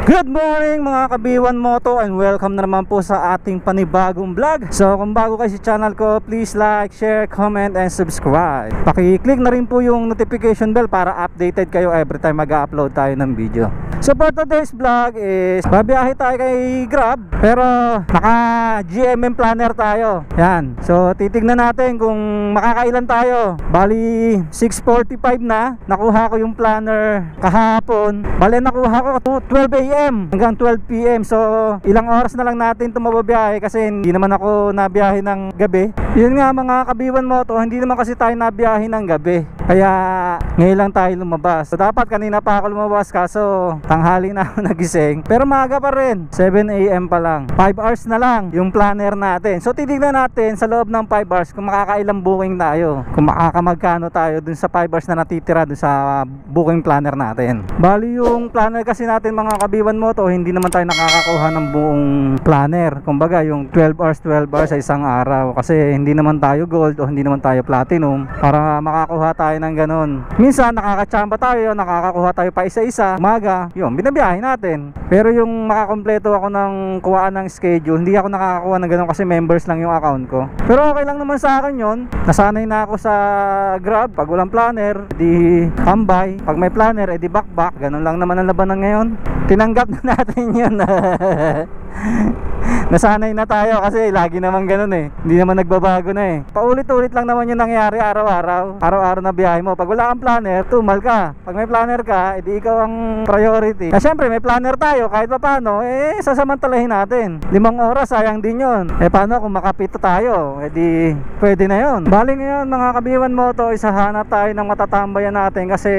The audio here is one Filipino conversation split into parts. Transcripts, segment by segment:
Good morning mga kabiwan moto, and welcome na naman po sa ating panibagong vlog. So kung bago kayo sa channel ko, please like, share, comment, and subscribe. Paki-click na rin po yung notification bell para updated kayo every time mag-upload tayo ng video. So for today's vlog is babiyahe tayo kay Grab, pero naka GMM planner tayo. Yan. So titignan natin kung makakailan tayo. Bali 6:45 na. Nakuha ko yung planner kahapon. Bali nakuha ko 12 AM hanggang 12 PM. So ilang oras na lang natin ito mababiyahe kasi hindi naman ako nabiyahe ng gabi. Yun nga mga kabiwan moto, hindi naman kasi tayo nabiyahe ng gabi, kaya ngayon lang tayo lumabas. So dapat kanina pa ako lumabas, kaso tanghali na ako nagising. Pero maaga pa rin, 7 AM pa lang. 5 hours na lang yung planner natin. So titignan natin sa loob ng 5 hours kung makakailang booking tayo, kung makakamagkano tayo dun sa 5 hours na natitira dun sa booking planner natin. Bali yung planner kasi natin mga kabiwan moto, hindi naman tayo nakakakuha ng buong planner. Kumbaga yung 12 hours sa isang araw, kasi hindi naman tayo gold o hindi naman tayo platinum para makakuha tayo ng ganun. Minsan nakakachamba tayo, nakakakuha tayo pa isa-isa umaga, yun binabiyahe natin. Pero yung makakompleto ako ng kuhaan ng schedule, hindi ako nakakakuha ng ganun kasi members lang yung account ko. Pero okay lang naman sa akin yun. Nasanay na ako sa Grab. Pag walang planner, edi tambay. Pag may planner, edi bakbak. Ganun lang naman ang labanan ngayon. Tinanggap na natin yun. Nasanay na tayo kasi lagi naman ganun eh. Hindi naman nagbabago na eh. Paulit-ulit lang naman yung nangyari araw-araw. Araw-araw na biyahe mo. Pag wala kang planner, tumal ka. Pag may planner ka, edi ikaw ang priority. Syempre may planner tayo, kahit pa paano, sasamantalahin natin. 5 oras, sayang din yun. Paano kung makapito tayo? Edi pwede na yun. Bali ngayon mga kabiwan moto, isahanap tayo ng matatambayan natin kasi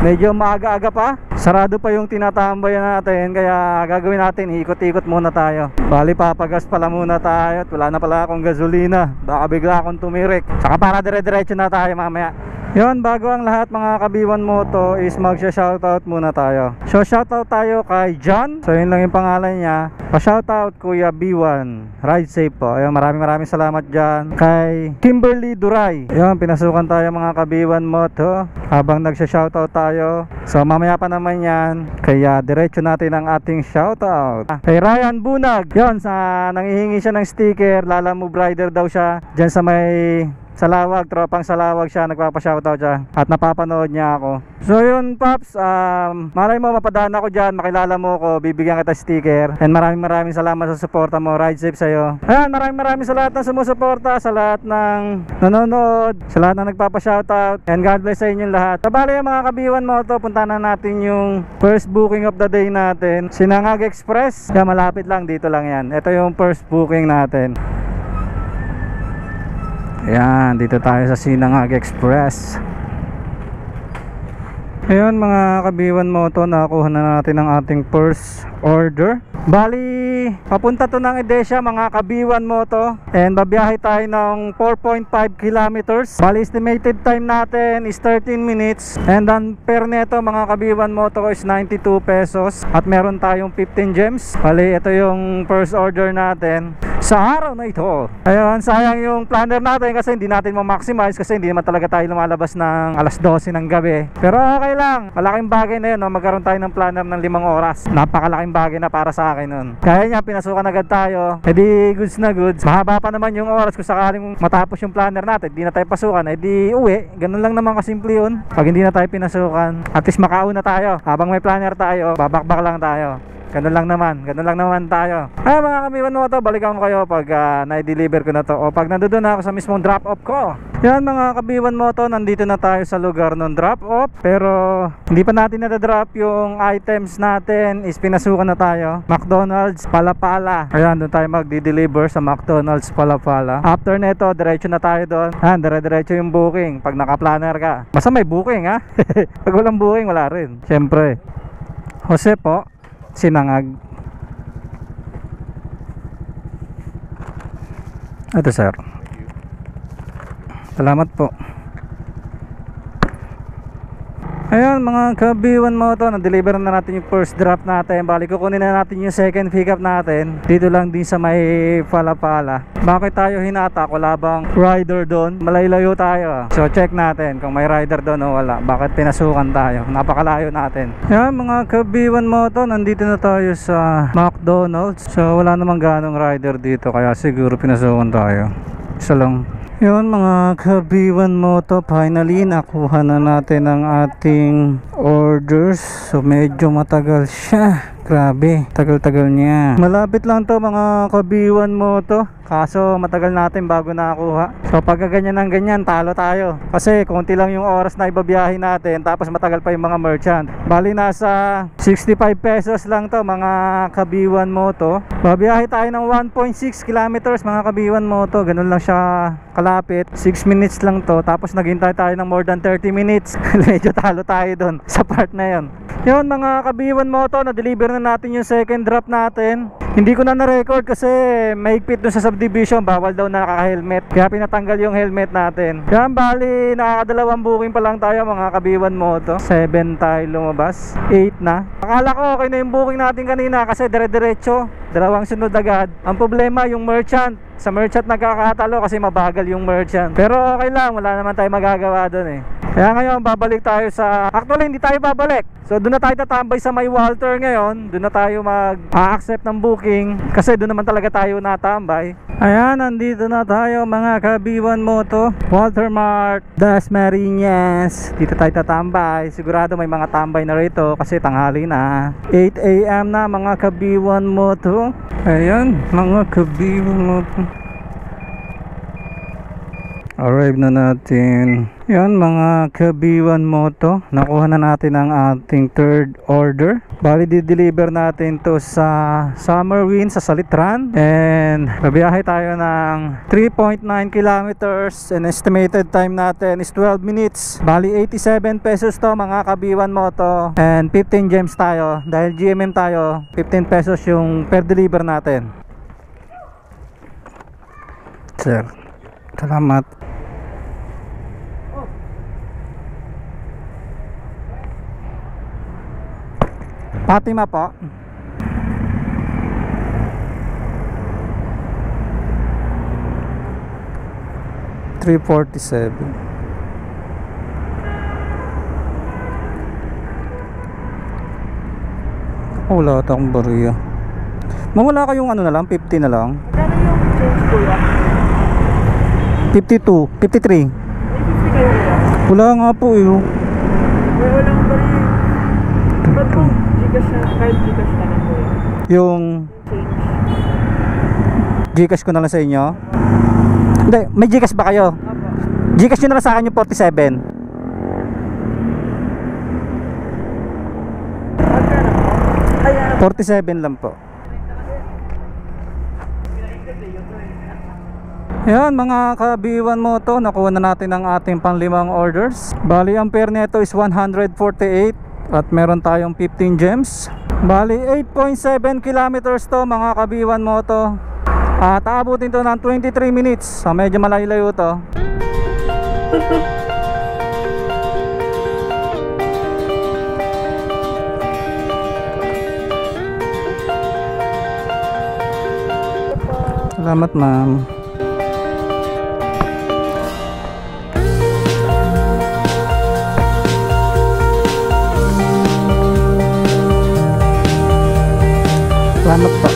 medyo maaga-aga pa. Sarado pa yung tinatambayan natin, kaya gagawin natin, ikot-ikot muna tayo. Bali papagas pala muna tayo at wala na pala akong gasolina. Baka bigla akong tumirik. Saka para dire-diretso na tayo mamaya. Yun, bago ang lahat mga kabiwan moto is magsha-shoutout muna tayo. So shoutout tayo kay John. So yun lang yung pangalan niya. Pa-shoutout Kuya B1. Ride safe po. Ayun, maraming salamat dyan. Kay Kimberly Duray. Ayun, pinasukan tayo mga kabiwan moto habang nagsha-shoutout tayo. So mamaya pa naman yan, kaya diretso natin ang ating shoutout. Kay Ryan Bunag. Yun, nanghihingi siya ng sticker. Lala Move Rider daw siya dyan sa may Salawag, tropang Salawag siya, nagpapa-shoutout siya at napapanood niya ako. So yun Paps, malay mo mapadaan ako dyan, makilala mo ko, bibigyan kita sticker. And maraming salamat sa suporta mo. Ride safe sa'yo. Ayan, maraming sa lahat ng sumusuporta, sa lahat ng nanonood, sa lahat ng nagpapa-shoutout, and God bless sa inyong lahat. Tabali mga kabiwan mo to, punta na natin yung first booking of the day natin, Sinangag Express. Kaya malapit lang, dito lang yan. Ito yung first booking natin. Ayan, dito tayo sa Sinangag Express. Ayan mga kabiwan moto, nakakuha na natin ang ating first order. Bali, papunta to ng Edesha mga kabiwan moto, and babiyahe tayo ng 4.5 kilometers. Bali, estimated time natin is 13 minutes. And ang per neto mga kabiwan moto is 92 pesos. At meron tayong 15 gems. Bali, ito yung first order natin sa araw na ito. Ayun, sayang yung planner natin kasi hindi natin ma-maximize kasi hindi naman talaga tayo lumalabas ng alas 12 ng gabi. Pero okay lang, malaking bagay na yun, no? Magkaroon tayo ng planner ng 5 oras. Napakalaking bagay na para sa akin nun. Kaya niya, pinasukan agad tayo, edi goods na goods. Mahaba pa naman yung oras kung sakaling matapos yung planner natin, hindi na tayo pasukan, edi uwi. Ganun lang naman kasimple yun. Pag hindi na tayo pinasukan, at least makauna tayo. Habang may planner tayo, babakbak lang tayo. Ganun lang naman tayo. Ay mga kabiwan mo to, balikan ko kayo pag na-deliver ko na to, o pag nandoon na ako sa mismong drop off ko. Yan mga kabiwan mo to, nandito na tayo sa lugar ng drop off. Pero hindi pa natin na-drop yung items natin, is pinasukan na tayo. McDonald's Palapala. Ayan, doon tayo magdi-deliver sa McDonald's Palapala. After neto, diretso na tayo doon. Ayan, dire-diretso yung booking pag naka-planner ka. Basta may booking ha. Pag walang booking, wala rin. Siyempre. Jose po, Sinangag. Ito sir. Salamat po. Ayan mga kabiwan mo to, na-deliver na natin yung first drop natin. Bali kukunin na natin yung second pickup natin. Dito lang din sa may Palapala. Bakit tayo hinatak? Wala bang rider doon? Malaylayo tayo. So check natin kung may rider doon o wala. Bakit pinasukan tayo? Napakalayo natin. Ayan mga kabiwan mo to, nandito na tayo sa McDonald's. So wala namang ganong rider dito, kaya siguro pinasukan tayo. Isa lang. Yun mga kabiwan mo to, finally nakuha na natin ang ating orders. So medyo matagal siya. Grabe, tagal-tagal niya. Malapit lang to mga kabiwan mo to, kaso matagal natin bago nakakuha. So pagka ganyan ng ganyan, talo tayo. Kasi konti lang yung oras na ibabiyahe natin, tapos matagal pa yung mga merchant. Bali nasa 65 pesos lang to mga kabiwan mo to. Babiyahe tayo ng 1.6 kilometers mga kabiwan mo to. Ganun lang siya kalapit. 6 minutes lang to, tapos naghintay tayo ng more than 30 minutes. Medyo talo tayo dun sa part na yun. Yun mga kabiwan mo to, na-deliver na natin yung second drop natin. Hindi ko na na-record kasi mahigpit dun sa subdivision, bawal daw na naka-helmet, kaya pinatanggal yung helmet natin. Yan, bali nakakadalawang booking pa lang tayo mga kabiwan mo to. 7 tayo lumabas, 8 na. Akala ko okay na yung booking natin kanina kasi dire-diretso, dalawang sunod agad. Ang problema yung merchant, sa merchant nagkakatalo kasi mabagal yung merchant. Pero okay lang, wala naman tayo magagawa dun eh. Kaya ngayon babalik tayo sa, actually hindi tayo babalik, so doon na tayo tatambay sa may Walter ngayon. Doon na tayo mag-accept ng booking kasi doon naman talaga tayo natambay. Ayan, nandito na tayo mga kabiwan mo to, Walter Mart, Dasmariñas. Dito tayo tatambay. Sigurado may mga tambay na rito kasi tanghali na, 8 AM na mga kabiwan mo to. Ayan mga kabiwan mo to, arrive na natin. Yan mga kabiwan mo to, nakuha na natin ang ating third order. Bali di-deliver natin to sa Summerwind sa Salitran, and babiyahe tayo ng 3.9 kilometers and estimated time natin is 12 minutes. Bali 87 pesos to mga kabiwan mo to, and 15 gems tayo dahil GMM tayo. 15 pesos yung per deliver natin. Sir, salamat. Fatima po. $347. Wala akong bariya. Mawala kayong ano na lang, 50 na lang. Magkano yung change ko ya? 52, 53. May 50 kayo ya? Wala nga po eh. Walang bari. Ba't kung Gcash na, kahit Gcash na lang ko ya? Yung Change. Gcash ko na lang sa inyo. Hindi, may Gcash ba kayo? Apa. Gcash nyo na lang sa akin yung 47. Magkano po? Ayan. 47 lang po. Yan mga kabiwan mo to, nakuha na natin ang ating panglimang orders. Bali ang pair nito is 148 at meron tayong 15 gems. Bali 8.7 kilometers to mga kabiwan mo to, at aabutin to ng 23 minutes. So medyo malayo to. Salamat ma'am. Salamat po.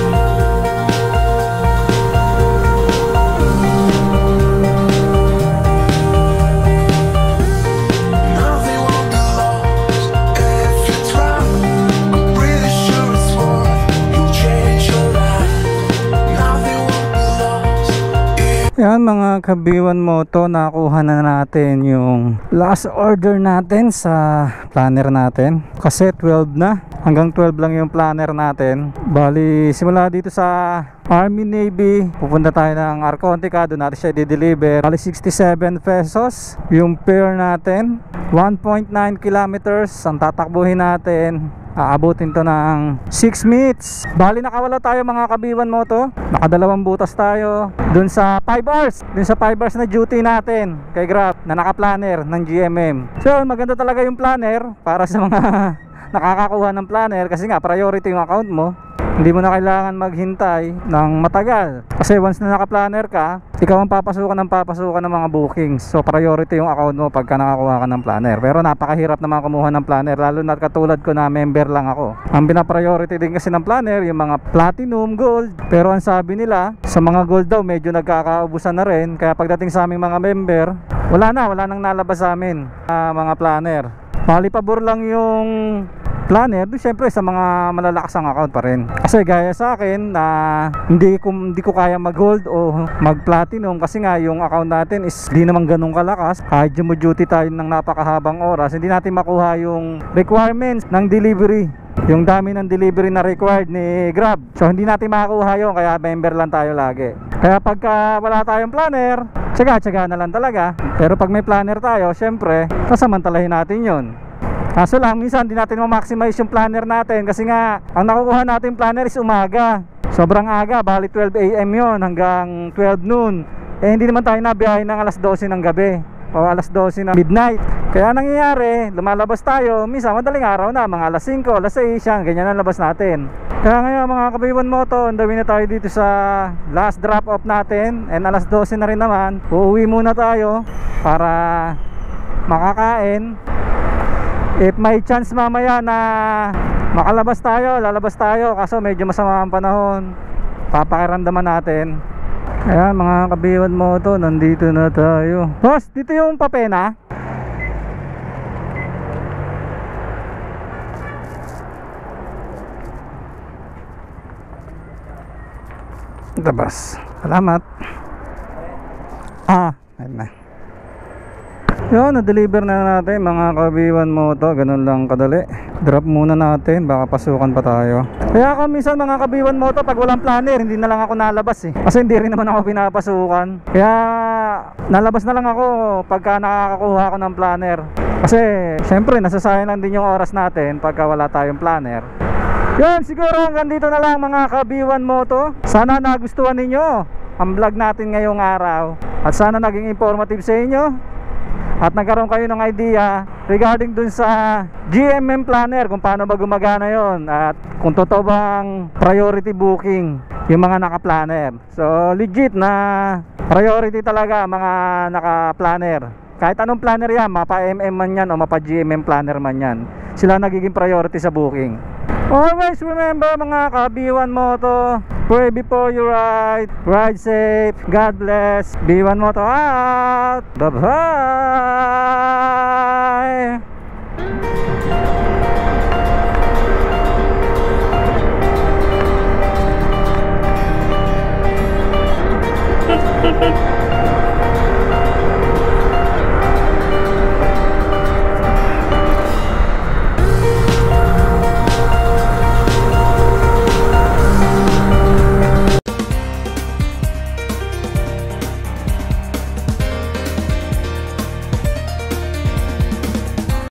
Yan mga kabiwan mo to, nakuha na natin yung last order natin sa planner natin. Kasi 12 na, hanggang 12 lang yung planner natin. Bali simula dito sa Army Navy, pupunta tayo ng Arcontica, doon natin siya i-deliver. Bali 67 pesos yung pair natin, 1.9 kilometers ang tatakbuhin natin. Aabutin to ng 6 minutes. Bali nakawala tayo mga kabiwan moto. Nakadalawang butas tayo dun sa 5 hours. Dun sa 5 hours na duty natin kay Grab na naka-planner ng GMM. So maganda talaga yung planner para sa mga nakakakuha ng planner, kasi nga priority yung account mo. Hindi mo na kailangan maghintay ng matagal, kasi once na naka-planner ka, ikaw ang papasukan ng mga bookings. So priority yung account mo pagka nakakuha ka ng planner. Pero napakahirap naman kumuha ng planner, lalo na katulad ko na member lang ako. Ang pina-priority din kasi ng planner yung mga platinum, gold. Pero ang sabi nila, sa mga gold daw medyo nagkakaubusan na rin. Kaya pagdating sa aming mga member, wala nang nalabas sa amin mga planner. Bali pabor lang yung planner, syempre sa mga malalakas ang account pa rin. Kasi gaya sa akin na hindi ko kaya mag gold o mag platinum, kasi nga yung account natin is di naman ganun kalakas. Kahit duty tayo ng napakahabang oras, hindi natin makuha yung requirements ng delivery, yung dami ng delivery na required ni Grab. So hindi natin makakuha yun, kaya member lang tayo lagi. Kaya pagka wala tayong planner, tsaga na lang talaga. Pero pag may planner tayo, syempre sasamantalahin natin yun. Kaso lang, minsan di natin ma-maximize yung planner natin, kasi nga ang nakukuha natin planner is umaga. Sobrang aga, bali 12 AM yun hanggang 12 noon. Eh hindi naman tayo nabiyahe ng alas 12 ng gabi o alas 12 ng midnight. Kaya nangyayari, lumalabas tayo minsan madaling araw na, mga alas 5, alas 6 yan, ganyan ang labas natin. Kaya ngayon mga kabiwan moto, andawin na tayo dito sa last drop off natin, and alas 12 na rin naman. Uuwi muna tayo para makakain. If may chance mamaya na makalabas tayo, lalabas tayo. Kaso medyo masama ang panahon, papakiramdaman natin. Kaya mga kabiwan moto, nandito na tayo. Boss, dito yung papena. Ito boss, salamat. Ayun na. Yun, na-deliver na natin mga kabiwan moto. Ganun lang kadali. Drop muna natin, baka pasukan pa tayo. Kaya ako minsan mga kabiwan moto, pag walang planner, hindi na lang ako nalabas kasi hindi rin naman ako pinapasukan. Kaya nalabas na lang ako pagka nakakakuha ako ng planner. Kasi syempre nasasayang lang din yung oras natin pagka wala tayong planner. Yun, siguro hanggang dito na lang mga kabiwan moto. Sana nagustuhan ninyo ang vlog natin ngayong araw, at sana naging informative sa inyo, at nagkaroon kayo ng idea regarding dun sa GMM planner, kung paano ba gumagana yon, at kung totoo bang priority booking yung mga naka-planner. So legit na priority talaga mga naka-planner. Kahit anong planner yan, mapa MM man yan o mapa GMM planner man yan, sila nagiging priority sa booking. Always remember mga kabiwan moto, pray before you ride, ride safe, God bless, B1 Moto out, bye bye.